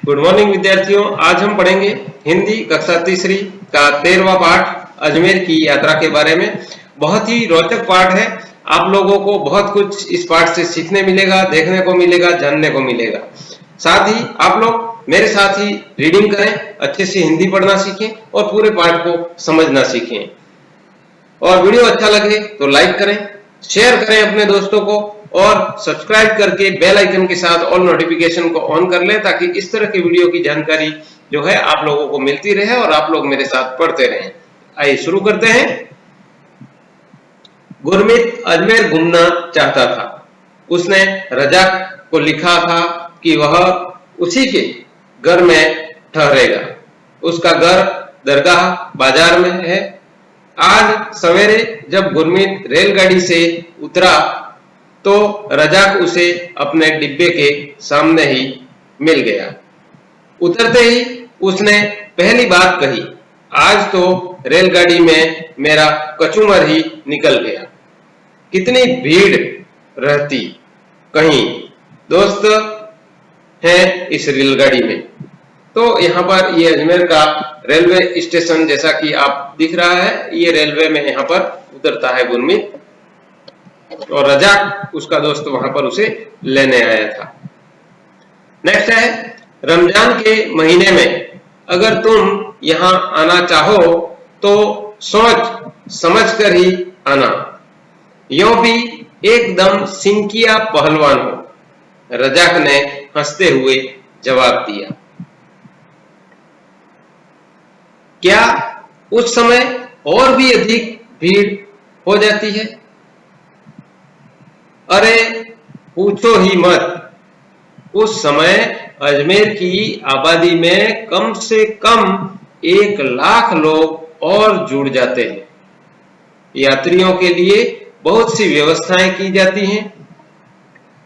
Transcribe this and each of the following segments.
Good morning विद्यार्थियों। आज हम पढ़ेंगे हिंदी कक्षा तीसरी का 13वां पाठ अजमेर की यात्रा के बारे में। बहुत ही रोचक पाठ है। आप लोगों को बहुत कुछ इस पाठ से सीखने मिलेगा, देखने को मिलेगा, जानने को मिलेगा। साथ ही आप लोग मेरे साथ ही रीडिंग करें, अच्छे से हिंदी पढ़ना सीखें और पूरे पाठ को समझना सीखें। और वीडियो अच्छा लगे तो लाइक करें, शेयर करें अपने दोस्तों को और सब्सक्राइब करके बेल आइकन के साथ ऑल नोटिफिकेशन को ऑन कर लें, ताकि इस तरह की वीडियो की जानकारी जो है आप लोगों को मिलती रहे और आप लोग मेरे साथ पढ़ते रहें। आइए शुरू करते हैं। गुरमीत अजमेर घूमना चाहता था। उसने रजाक को लिखा था कि वह उसी के घर में ठहरेगा। उसका घर दरगाह बाजार में है। आज सवेरे जब गुरमीत रेलगाड़ी से उतरा तो रजाक उसे अपने डिब्बे के सामने ही मिल गया। उतरते ही उसने पहली बात कही, आज तो रेलगाड़ी में मेरा कचूमर ही निकल गया। कितनी भीड़ रहती, कहीं दोस्त हैं इस रेलगाड़ी में। तो यहाँ पर ये अजमेर का रेलवे स्टेशन जैसा कि आप दिख रहा है, ये रेलवे में यहाँ पर उतरता है गुरमीत, और रजाक उसका दोस्त वहां पर उसे लेने आया था। नेक्स्ट है, रमजान के महीने में अगर तुम यहाँ आना चाहो तो सोच समझ कर ही आना, यूं भी एकदम सिंकिया पहलवान हो। रजाक ने हंसते हुए जवाब दिया। क्या उस समय और भी अधिक भीड़ हो जाती है? अरे पूछो ही मत। उस समय अजमेर की आबादी में कम से कम 1 लाख लोग और जुड़ जाते हैं। यात्रियों के लिए बहुत सी व्यवस्थाएं की जाती हैं।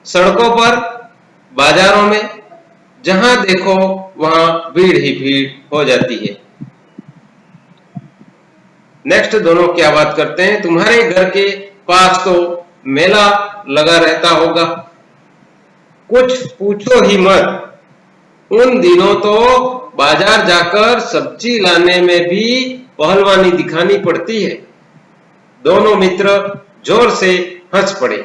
सड़कों पर, बाजारों में जहां देखो वहां भीड़ ही भीड़ हो जाती है। नेक्स्ट दोनों क्या बात करते हैं, तुम्हारे घर के पास तो मेला लगा रहता होगा। कुछ पूछो ही मत। उन दिनों तो बाजार जाकर सब्जी लाने में भी पहलवानी दिखानी पड़ती है। दोनों मित्र जोर से हंस पड़े।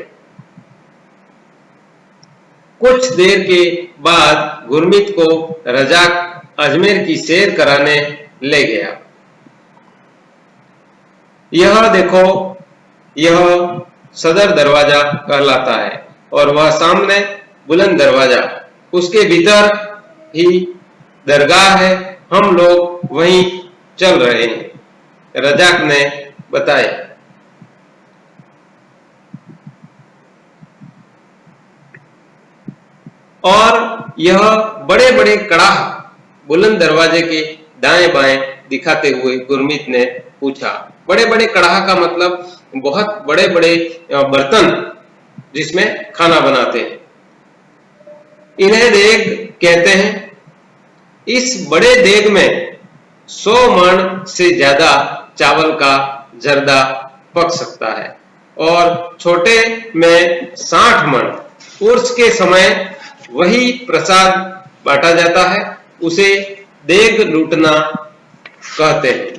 कुछ देर के बाद गुरमीत को रजाक अजमेर की सैर कराने ले गया। यह देखो, यह सदर दरवाजा कहलाता है और वह सामने बुलंद दरवाजा, उसके भीतर ही दरगाह है। हम लोग वहीं चल रहे हैं, रजाक ने बताया। और यह बड़े बड़े कड़ाह बुलंद दरवाजे के दाएं बाएं दिखाते हुए गुरमीत ने पूछा। बड़े बड़े कड़ाह का मतलब बहुत बड़े बड़े बर्तन जिसमें खाना बनाते हैं, इन्हें देग कहते हैं। इस बड़े देग में 100 मण से ज्यादा चावल का जर्दा पक सकता है और छोटे में 60 मण। उर्स के समय वही प्रसाद बांटा जाता है, उसे देग लूटना कहते हैं।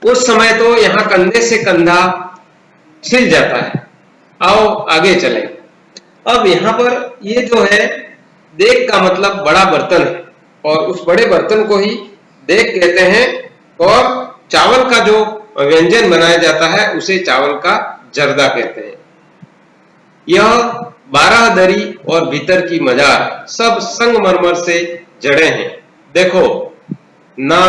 उस समय तो यहाँ कंधे से कंधा छिल जाता है। आओ आगे चलें। अब यहाँ पर ये जो है, देग का मतलब बड़ा बर्तन है और उस बड़े बर्तन को ही देग कहते हैं। और चावल का जो व्यंजन बनाया जाता है उसे चावल का जर्दा कहते हैं। यह 12 दरी और भीतर की मजार सब संगमरमर से जड़े हैं। देखो ना,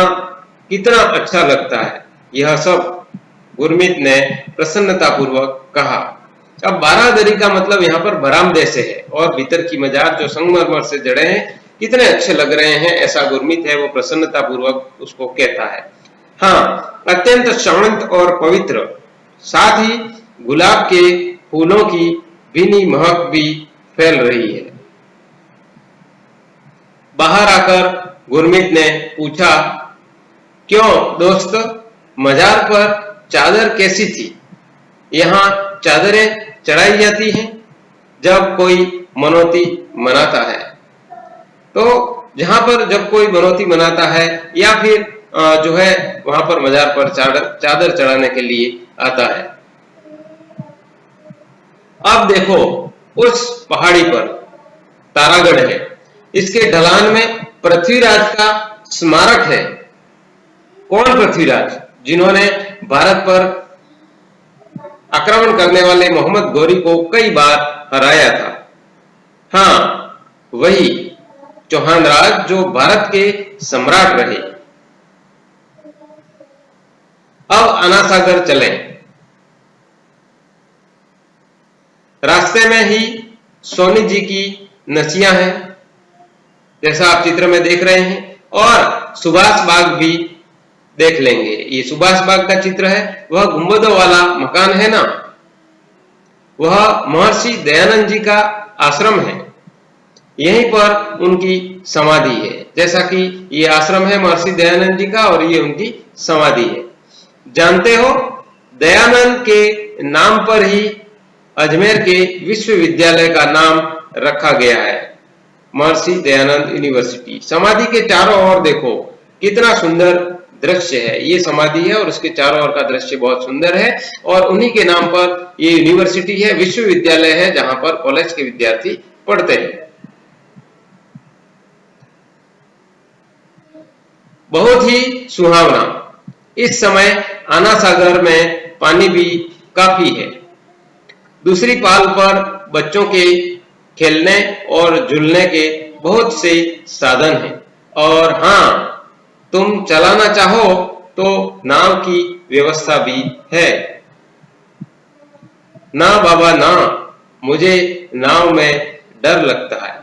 कितना अच्छा लगता है यह सब, गुरमीत ने प्रसन्नतापूर्वक कहा। अब 12 दरी का मतलब यहाँ पर बरामदे से है और भीतर की मजार जो संगमरमर से जड़े हैं, कितने अच्छे लग रहे हैं, ऐसा गुरमीत है वो प्रसन्नतापूर्वक उसको कहता है। हाँ, अत्यंत शांत और पवित्र, साथ ही गुलाब के फूलों की भीनी महक भी फैल रही है। बाहर आकर गुरमीत ने पूछा, क्यों दोस्त, मजार पर चादर कैसी थी? यहाँ चादरें चढ़ाई जाती हैं जब कोई मनौती मनाता है। जहां पर जब कोई बनौती मनाता है या फिर जो है वहां पर मजार पर चादर चढ़ाने के लिए आता है। अब देखो उस पहाड़ी पर तारागढ़ है, इसके ढलान में पृथ्वीराज का स्मारक है। कौन पृथ्वीराज? जिन्होंने भारत पर आक्रमण करने वाले मोहम्मद गौरी को कई बार हराया था। हाँ, वही चौहान राज जो भारत के सम्राट रहे। अब आना सागर चलें। रास्ते में ही सोनी जी की नसियां हैं, जैसा आप चित्र में देख रहे हैं, और सुभाष बाग भी देख लेंगे। ये सुभाष बाग का चित्र है, वह गुंबदों वाला मकान है ना, वह महर्षि दयानंद जी का आश्रम है। यहीं पर उनकी समाधि है। जैसा कि ये आश्रम है महर्षि दयानंद जी का और ये उनकी समाधि है। जानते हो, दयानंद के नाम पर ही अजमेर के विश्वविद्यालय का नाम रखा गया है, महर्षि दयानंद यूनिवर्सिटी। समाधि के चारों ओर देखो कितना सुंदर दृश्य है। ये समाधि है और उसके चारों ओर का दृश्य बहुत सुंदर है, और उन्हीं के नाम पर ये यूनिवर्सिटी है, विश्वविद्यालय है, जहां पर कॉलेज के विद्यार्थी पढ़ते हैं। बहुत ही सुहावना। इस समय आना सागर में पानी भी काफी है। दूसरी पाल पर बच्चों के खेलने और झूलने के बहुत से साधन हैं, और हाँ, तुम चलाना चाहो तो नाव की व्यवस्था भी है। ना बाबा ना, मुझे नाव में डर लगता है।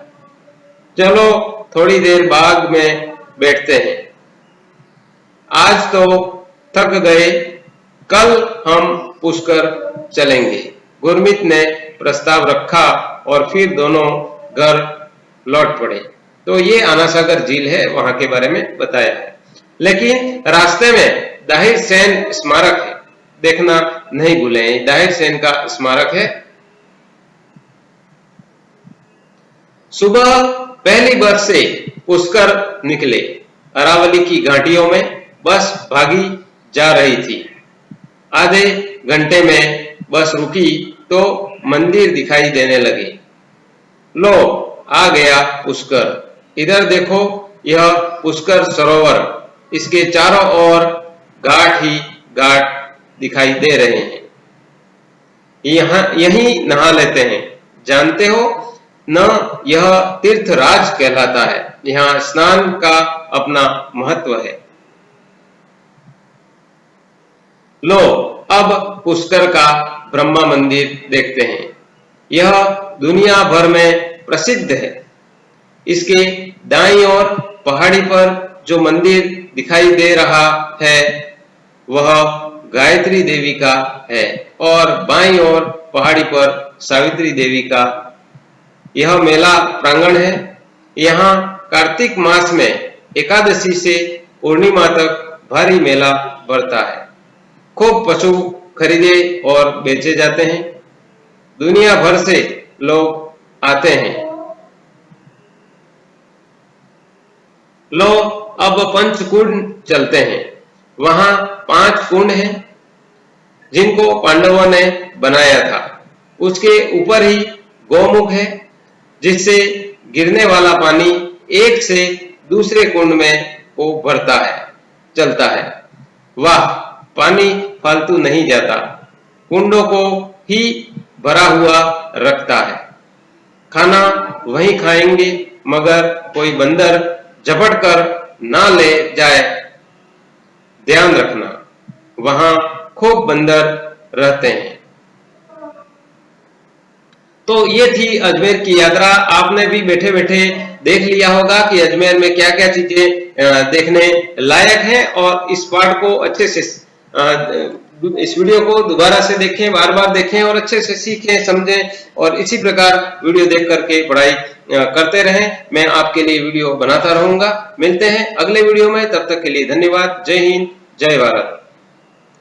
चलो थोड़ी देर बाग में बैठते हैं। आज तो थक गए, कल हम पुष्कर चलेंगे। गुरमीत ने प्रस्ताव रखा और फिर दोनों घर लौट पड़े। तो ये आना सागर झील है, वहां के बारे में बताया है। लेकिन रास्ते में दाहिर सेन स्मारक है, देखना नहीं भूलें। दाहिर सेन का स्मारक है। सुबह पहली बस से पुष्कर निकले। अरावली की घाटियों में बस भागी जा रही थी। आधे घंटे में बस रुकी तो मंदिर दिखाई देने लगे। लो, आ गया पुष्कर। इधर देखो, यह पुष्कर सरोवर, इसके चारों ओर घाट ही घाट दिखाई दे रहे हैं। यहीं नहा लेते हैं। जानते हो न, यह तीर्थराज कहलाता है। यहाँ स्नान का अपना महत्व है। लो, अब पुष्कर का ब्रह्मा मंदिर देखते हैं। यह दुनिया भर में प्रसिद्ध है। इसके दाईं ओर पहाड़ी पर जो मंदिर दिखाई दे रहा है वह गायत्री देवी का है, और बाईं ओर पहाड़ी पर सावित्री देवी का यह मेला प्रांगण है। यहाँ कार्तिक मास में एकादशी से पूर्णिमा तक भारी मेला भरता है। खूब पशु खरीदे और बेचे जाते हैं। दुनिया भर से लोग आते हैं। लो, अब पंचकुंड चलते हैं। वहां 5 कुंड हैं जिनको पांडवों ने बनाया था। उसके ऊपर ही गौमुख है, जिससे गिरने वाला पानी एक से दूसरे कुंड में को भरता है, चलता है। वाह, पानी फालतू नहीं जाता, कुंडों को ही भरा हुआ रखता है। खाना वहीं खाएंगे, मगर कोई बंदर झपट कर ना ले जाए, ध्यान रखना। वहां खूब बंदर रहते हैं। तो ये थी अजमेर की यात्रा। आपने भी बैठे बैठे देख लिया होगा कि अजमेर में क्या क्या चीजें देखने लायक हैं, और इस पाठ को अच्छे से इस वीडियो को दोबारा से देखें, बार बार देखें और अच्छे से सीखें, समझें, और इसी प्रकार वीडियो देख करके पढ़ाई करते रहें। मैं आपके लिए वीडियो बनाता रहूंगा। मिलते हैं अगले वीडियो में, तब तक के लिए धन्यवाद। जय हिंद, जय भारत।